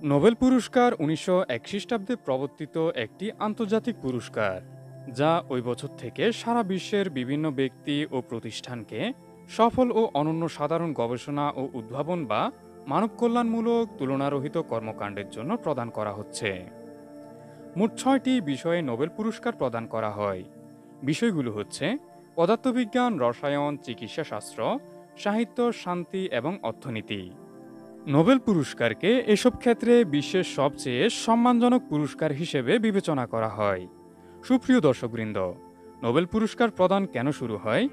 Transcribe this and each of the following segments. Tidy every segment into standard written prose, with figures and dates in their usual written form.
Nobel পুরস্কার ১৯০১ খ্রিস্টাব্দে প্রবর্তিত একটি আন্তর্জাতিক পুরস্কার, যা ওই বছর থেকে সারা বিশ্বের বিভিন্ন ব্যক্তি ও প্রতিষ্ঠানকে সফল ও অনন্য সাধারণ গবেষণা ও উদ্ভাবন বা মানব কল্যাণমূলক তুলনারহিত কর্মকাণ্ডের জন্য প্রদান করা হচ্ছে। মোট ৬টি বিষয়ে নোবেল পুরস্কার প্রদান করা হয়। বিষয়গুলো হচ্ছে পদার্থবিজ্ঞান, রসায়ন, চিকিৎসাশাস্ত্র, সাহিত্য, শান্তি এবং অর্থনীতি। নোবেল পুরস্কারকে এসব ক্ষেত্রে বিশ্বের সবচেয়ে সম্মানজনক পুরস্কার হিসেবে বিবেচনা করা হয়। সুপ্রিয় দর্শকবৃন্দ, নোবেল পুরস্কার প্রদান কেন শুরু হয়,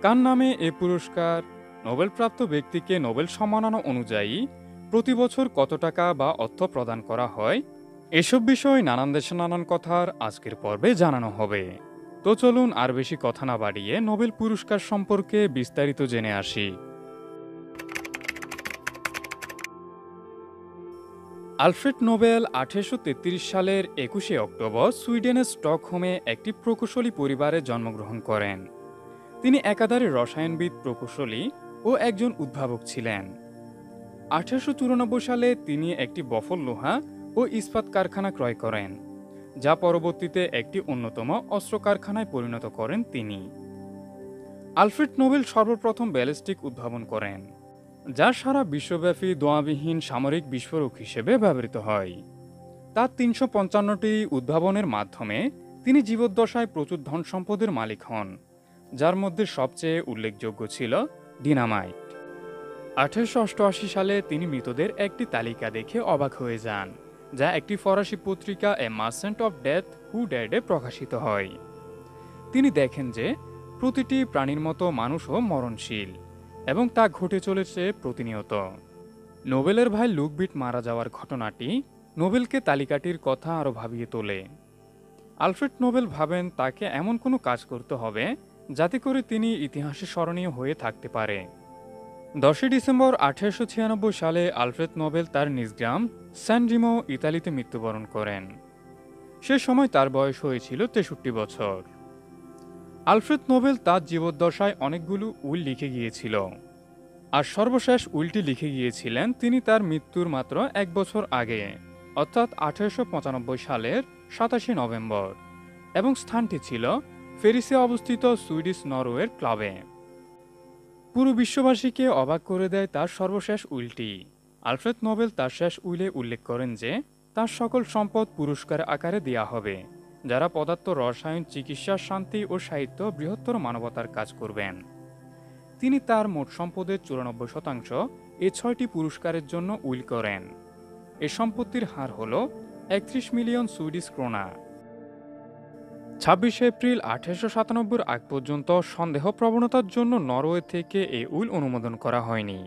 কার নামে এ পুরস্কার, নোবেলপ্রাপ্ত ব্যক্তিকে নোবেল সম্মাননা অনুযায়ী প্রতি বছর কত টাকা বা অর্থ প্রদান করা হয়, এসব বিষয় নানান দেশে নানান কথার আজকের পর্বে জানানো হবে। তো চলুন আর বেশি কথা না বাড়িয়ে নোবেল পুরস্কার সম্পর্কে বিস্তারিত জেনে আসি। আলফ্রেড নোবেল ১৮৩৩ সালের ২১শে অক্টোবর সুইডেনের স্টকহোমে একটি প্রকৌশলী পরিবারে জন্মগ্রহণ করেন। তিনি একাধারে রসায়নবিদ, প্রকৌশলী ও একজন উদ্ভাবক ছিলেন। ১৮৯৪ সালে তিনি একটি বফল লোহা ও ইস্পাত কারখানা ক্রয় করেন, যা পরবর্তীতে একটি অন্যতম অস্ত্র কারখানায় পরিণত করেন তিনি। আলফ্রেড নোবেল সর্বপ্রথম ব্যালিস্টিক উদ্ভাবন করেন, যা সারা বিশ্বব্যাপী দোঁয়াবিহীন সামরিক বিস্ফোরক হিসেবে ব্যবহৃত হয়। তার ৩৫৫টি উদ্ভাবনের মাধ্যমে তিনি জীবদ্দশায় প্রচুর ধন সম্পদের মালিক হন, যার মধ্যে সবচেয়ে উল্লেখযোগ্য ছিল ডিনামাইট। ১৮৮৮ সালে তিনি মৃতদের একটি তালিকা দেখে অবাক হয়ে যান, যা একটি ফরাসি পত্রিকা এ মার্চেন্ট অফ ডেথ হু ড্যাডে প্রকাশিত হয়। তিনি দেখেন যে প্রতিটি প্রাণীর মতো মানুষও মরণশীল এবং তা ঘটে চলেছে প্রতিনিয়ত। নোবেলের ভাই লুকবিট মারা যাওয়ার ঘটনাটি নোবেলকে তালিকাটির কথা আরও ভাবিয়ে তোলে। আলফ্রেড নোবেল ভাবেন তাকে এমন কোনো কাজ করতে হবে যাতে করে তিনি ইতিহাসে স্মরণীয় হয়ে থাকতে পারে। ১০ ডিসেম্বর ১৮৯৬ সালে আলফ্রেড নোবেল তার নিজ গ্রাম স্যান রিমো, ইতালিতে মৃত্যুবরণ করেন। সে সময় তার বয়স হয়েছিল ৬৩ বছর। আলফ্রেড নোবেল তার জীবদ্দশায় অনেকগুলো উইল লিখে গিয়েছিল, আর সর্বশেষ উইলটি লিখে গিয়েছিলেন তিনি তার মৃত্যুর মাত্র ১ বছর আগে, অর্থাৎ ১৮৯৫ সালের ২৭শে নভেম্বর, এবং স্থানটি ছিল প্যারিসে অবস্থিত সুইডিশ নরওয়ের ক্লাবে। পুরো বিশ্ববাসীকে অবাক করে দেয় তার সর্বশেষ উইলটি। আলফ্রেড নোবেল তার শেষ উইলে উল্লেখ করেন যে তার সকল সম্পদ পুরস্কার আকারে দেয়া হবে যারা পদার্থ, রসায়ন, চিকিৎসা, শান্তি ও সাহিত্য বৃহত্তর মানবতার কাজ করবেন। তিনি তার মোট সম্পদের ৯৪% এই ৬টি পুরস্কারের জন্য উইল করেন। এ সম্পত্তির হার হল ৩১ মিলিয়ন সুইডিশ ক্রোনা। ২৬ এপ্রিল ১৮৯৭ আগ পর্যন্ত সন্দেহ প্রবণতার জন্য নরওয়ে থেকে এই উইল অনুমোদন করা হয়নি।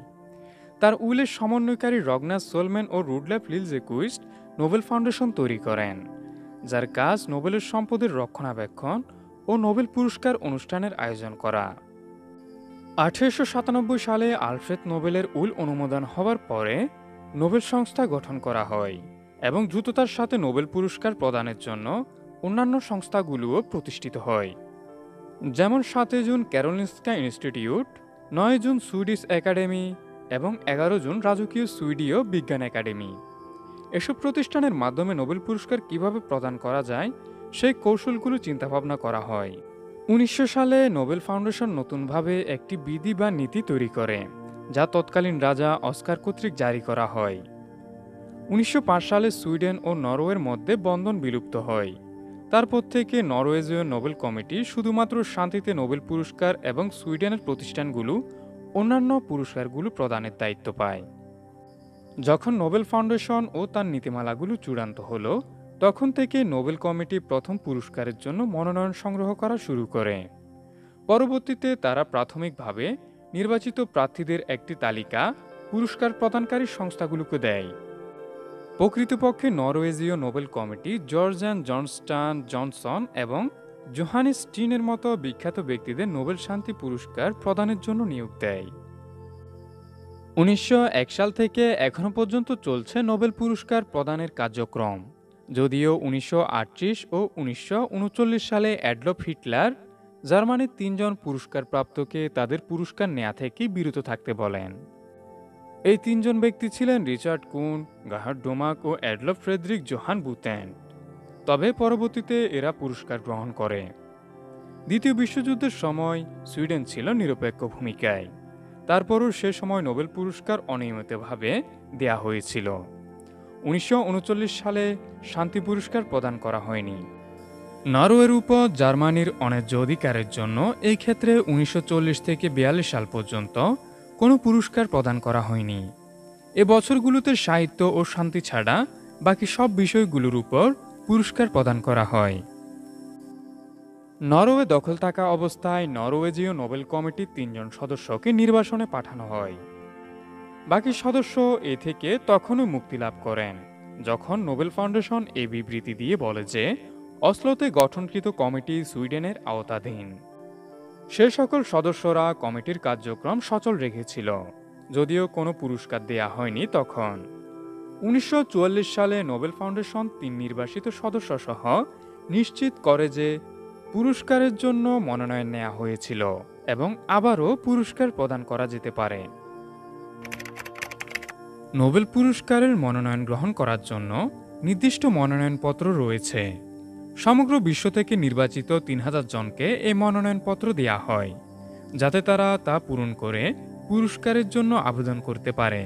তার উইলের সমন্বয়কারী রগনাস সোলম্যান ও রুডলেফ লিলজেকুইস্ট নোবেল ফাউন্ডেশন তৈরি করেন, যার কাজ নোবেলের সম্পদের রক্ষণাবেক্ষণ ও নোবেল পুরস্কার অনুষ্ঠানের আয়োজন করা। ১৮৯৭ সালে আলফ্রেড নোবেলের উইল অনুমোদন হওয়ার পরে নোবেল সংস্থা গঠন করা হয় এবং দ্রুততার সাথে নোবেল পুরস্কার প্রদানের জন্য অন্যান্য সংস্থাগুলোও প্রতিষ্ঠিত হয়, যেমন ৭ জুন ক্যারোলিনস্কা ইনস্টিটিউট, ৯ জুন সুইডিশ একাডেমি এবং ১১ জুন রাজকীয় সুইডীয় বিজ্ঞান একাডেমি। এসব প্রতিষ্ঠানের মাধ্যমে নোবেল পুরস্কার কিভাবে প্রদান করা যায় সেই কৌশলগুলো চিন্তাভাবনা করা হয়। ১৯০০ সালে নোবেল ফাউন্ডেশন নতুনভাবে একটি বিধি বা নীতি তৈরি করে, যা তৎকালীন রাজা অস্কার কর্তৃক জারি করা হয়। ১৯০৫ সালে সুইডেন ও নরওয়ের মধ্যে বন্ধন বিলুপ্ত হয়। তারপর থেকে নরওয়েজীয় নোবেল কমিটি শুধুমাত্র শান্তিতে নোবেল পুরস্কার এবং সুইডেনের প্রতিষ্ঠানগুলো অন্যান্য পুরস্কারগুলো প্রদানের দায়িত্ব পায়। যখন নোবেল ফাউন্ডেশন ও তার নীতিমালাগুলো চূড়ান্ত হলো, তখন থেকে নোবেল কমিটি প্রথম পুরস্কারের জন্য মনোনয়ন সংগ্রহ করা শুরু করে। পরবর্তীতে তারা প্রাথমিকভাবে নির্বাচিত প্রার্থীদের একটি তালিকা পুরস্কার প্রদানকারী সংস্থাগুলোকে দেয়। প্রকৃতপক্ষে নরওয়েজীয় নোবেল কমিটি জর্জ জনস্টান জনসন এবং জোহানেস স্টিনের মতো বিখ্যাত ব্যক্তিদের নোবেল শান্তি পুরস্কার প্রদানের জন্য নিয়োগ দেয়। ১৯০১ সাল থেকে এখনো পর্যন্ত চলছে নোবেল পুরস্কার প্রদানের কার্যক্রম, যদিও ১৯৩৮ ও ১৯৩৯ সালে অ্যাডলফ হিটলার জার্মানির ৩ জন পুরস্কারপ্রাপ্তকে তাদের পুরস্কার নেওয়া থেকে বিরত থাকতে বলেন। এই তিনজন ব্যক্তি ছিলেন রিচার্ড কুন, গাহার্ড ডোমাক ও অ্যাডলফ ফ্রেডরিক জোহান বুতেন। তবে পরবর্তীতে এরা পুরস্কার গ্রহণ করে। দ্বিতীয় বিশ্বযুদ্ধের সময় সুইডেন ছিল নিরপেক্ষ ভূমিকায়। তারপরও সে সময় নোবেল পুরস্কার অনিয়মিতভাবে দেয়া হয়েছিল। 1939 সালে শান্তি পুরস্কার প্রদান করা হয়নি। নরওয়ের উপর জার্মানির অন্যায্য অধিকারের জন্য এই ক্ষেত্রে 1940 থেকে 42 সাল পর্যন্ত কোনো পুরস্কার প্রদান করা হয়নি। এ বছরগুলোতে সাহিত্য ও শান্তি ছাড়া বাকি সব বিষয়গুলোর উপর পুরস্কার প্রদান করা হয়। নরওয়ে দখল থাকা অবস্থায় নরওয়েজীয় নোবেল কমিটির 3 জন সদস্যকে নির্বাসনে পাঠানো হয়। বাকি সদস্য এ থেকে তখনই মুক্তি লাভ করেন যখন নোবেল ফাউন্ডেশন এই বিবৃতি দিয়ে বলে যে অসলোতে গঠনকৃত কমিটি সুইডেনের আওতাধীন। সে সকল সদস্যরা কমিটির কার্যক্রম সচল রেখেছিল, যদিও কোনো পুরস্কার দেয়া হয়নি তখন। 1944 সালে নোবেল ফাউন্ডেশন 3 নির্বাসিত সদস্য সহ নিশ্চিত করে যে পুরস্কারের জন্য মনোনয়ন নেওয়া হয়েছিল এবং আবারও পুরস্কার প্রদান করা যেতে পারে। নোবেল পুরস্কারের মনোনয়ন গ্রহণ করার জন্য নির্দিষ্ট মনোনয়নপত্র রয়েছে। সমগ্র বিশ্ব থেকে নির্বাচিত 3000 জনকে এই মনোনয়নপত্র দেওয়া হয়, যাতে তারা তা পূরণ করে পুরস্কারের জন্য আবেদন করতে পারে।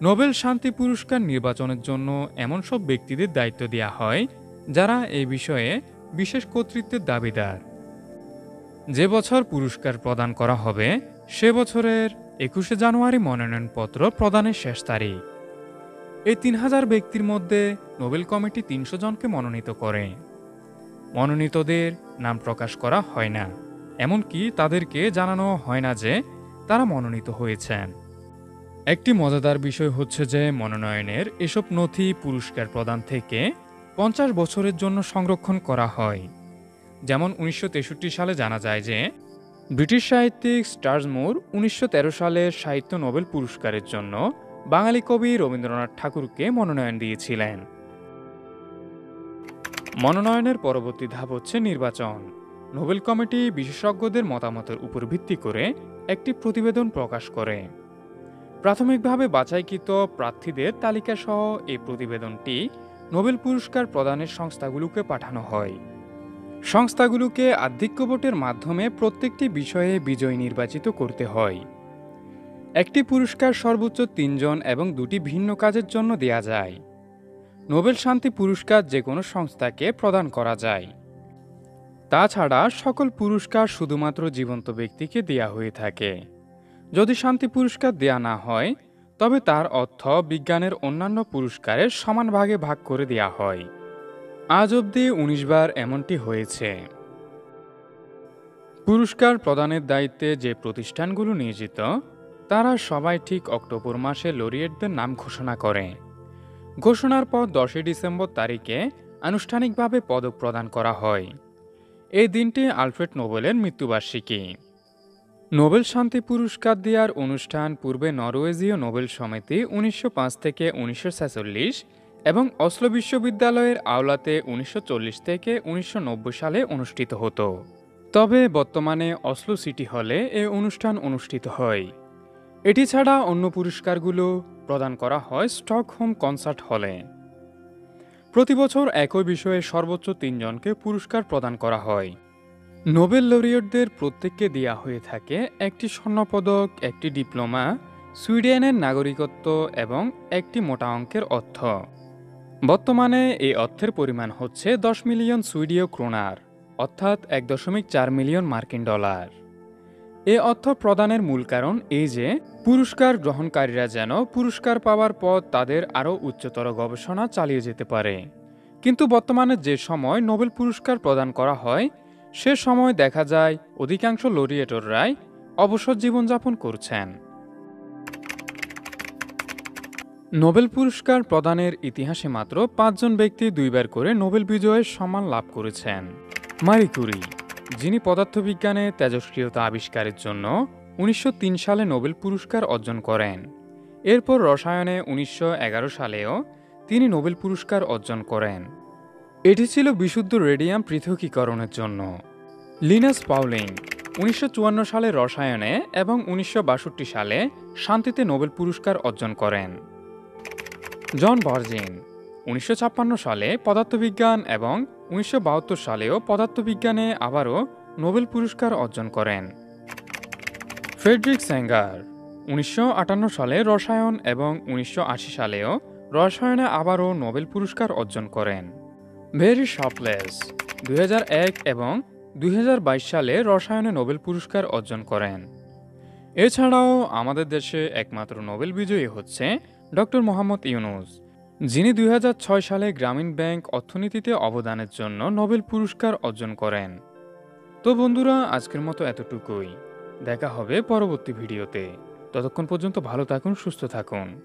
নোবেল শান্তি পুরস্কার নির্বাচনের জন্য এমন সব ব্যক্তিদের দায়িত্ব দেওয়া হয় যারা এই বিষয়ে বিশেষ কর্তৃত্বের দাবিদার। যে বছর পুরস্কার প্রদান করা হবে সে বছরের 21শে জানুয়ারি মনোনয়নপত্র প্রদানের শেষ তারিখ। এই 3000 ব্যক্তির মধ্যে নোবেল কমিটি 300 জনকে মনোনীত করে। মনোনীতদের নাম প্রকাশ করা হয় না, এমনকি তাদেরকে জানানো হয় না যে তারা মনোনীত হয়েছেন। একটি মজাদার বিষয় হচ্ছে যে মনোনয়নের এসব নথি পুরস্কার প্রদান থেকে 50 বছরের জন্য সংরক্ষণ করা হয়। যেমন 1963 সালে জানা যায় যে ব্রিটিশ সাহিত্যিক স্টার্জমোর 1913 সালের সাহিত্য নোবেল পুরস্কারের জন্য বাঙালি কবি রবীন্দ্রনাথ ঠাকুরকে মনোনয়ন দিয়েছিলেন। মনোনয়নের পরবর্তী ধাপ হচ্ছে নির্বাচন। নোবেল কমিটি বিশেষজ্ঞদের মতামতের উপর ভিত্তি করে একটি প্রতিবেদন প্রকাশ করে। প্রাথমিকভাবে বাছাইকৃত প্রার্থীদের তালিকা সহ এই প্রতিবেদনটি নোবেল পুরস্কার প্রদানের সংস্থাগুলোকে পাঠানো হয়। সংস্থাগুলোকে আধিক্য ভোটের মাধ্যমে প্রত্যেকটি বিষয়ে বিজয়ী নির্বাচিত করতে হয়। একটি পুরস্কার সর্বোচ্চ 3 জন এবং 2টি ভিন্ন কাজের জন্য দেয়া যায়। নোবেল শান্তি পুরস্কার যে কোনো সংস্থাকে প্রদান করা যায়। তাছাড়া সকল পুরস্কার শুধুমাত্র জীবন্ত ব্যক্তিকে দেয়া হয়ে থাকে। যদি শান্তি পুরস্কার দেয়া না হয় তবে তার অর্থ বিজ্ঞানের অন্যান্য পুরস্কারের সমান ভাগে ভাগ করে দেয়া হয়। আজ অবধি 19 বার এমনটি হয়েছে। পুরস্কার প্রদানের দায়িত্বে যে প্রতিষ্ঠানগুলো নিয়োজিত তারা সবাই ঠিক অক্টোবর মাসে লরিয়েটদের নাম ঘোষণা করে। ঘোষণার পর 10 ডিসেম্বর তারিখে আনুষ্ঠানিকভাবে পদক প্রদান করা হয়। এই দিনটি আলফ্রেড নোবেলের মৃত্যুবার্ষিকী। নোবেল শান্তি পুরস্কার দেওয়ার অনুষ্ঠান পূর্বে নরওয়েজীয় নোবেল সমিতি 1905 থেকে 1946 এবং অসলো বিশ্ববিদ্যালয়ের আওলাতে 1940 থেকে 1990 সালে অনুষ্ঠিত হতো। তবে বর্তমানে অসলো সিটি হলে এই অনুষ্ঠান অনুষ্ঠিত হয়। এটি ছাড়া অন্য পুরস্কারগুলো প্রদান করা হয় স্টকহোম কনসার্ট হলে। প্রতি বছর একই বিষয়ে সর্বোচ্চ 3 জনকে পুরস্কার প্রদান করা হয়। নোবেল লরিয়েটদের প্রত্যেককে দেয়া হয়ে থাকে একটি স্বর্ণপদক, একটি ডিপ্লোমা, সুইডেনের নাগরিকত্ব এবং একটি মোটা অঙ্কের অর্থ। বর্তমানে এই অর্থের পরিমাণ হচ্ছে 10 মিলিয়ন সুইডীয় ক্রোনার, অর্থাৎ 1.4 মিলিয়ন মার্কিন ডলার। এ অর্থ প্রদানের মূল কারণ এই যে পুরস্কার গ্রহণকারীরা যেন পুরস্কার পাওয়ার পর তাদের আরও উচ্চতর গবেষণা চালিয়ে যেতে পারে। কিন্তু বর্তমানে যে সময় নোবেল পুরস্কার প্রদান করা হয় সে সময় দেখা যায় অধিকাংশ লরিয়েটররাই অবসর জীবনযাপন করছেন। নোবেল পুরস্কার প্রদানের ইতিহাসে মাত্র 5 জন ব্যক্তি 2 বার করে নোবেল বিজয়ের সম্মান লাভ করেছেন। মারি ক্যুরি, যিনি পদার্থবিজ্ঞানে তেজস্ক্রিয়তা আবিষ্কারের জন্য 1903 সালে নোবেল পুরস্কার অর্জন করেন। এরপর রসায়নে 1911 সালেও তিনি নোবেল পুরস্কার অর্জন করেন। এটি ছিল বিশুদ্ধ রেডিয়াম পৃথকীকরণের জন্য। লিনাস পাউলিং, 1954 সালে রসায়নে এবং 1962 সালে শান্তিতে নোবেল পুরস্কার অর্জন করেন। জন ভার্জিন 1956 সালে পদার্থবিজ্ঞান এবং 1972 সালেও পদার্থবিজ্ঞানে আবারও নোবেল পুরস্কার অর্জন করেন। ফ্রেডরিক স্যাঙ্গার 1958 সালে রসায়ন এবং 1980 সালেও রসায়নে আবারও নোবেল পুরস্কার অর্জন করেন। ভেরি শার্পলেস 2001 এবং 2022 সালে রসায়নে নোবেল পুরস্কার অর্জন করেন। এছাড়াও আমাদের দেশে একমাত্র নোবেল বিজয়ী হচ্ছে ডক্টর মোহাম্মদ ইউনূস, যিনি 2006 সালে গ্রামীণ ব্যাংক অর্থনীতিতে অবদানের জন্য নোবেল পুরস্কার অর্জন করেন। তো বন্ধুরা, আজকের মতো এতটুকুই। দেখা হবে পরবর্তী ভিডিওতে। ততক্ষণ পর্যন্ত ভালো থাকুন, সুস্থ থাকুন।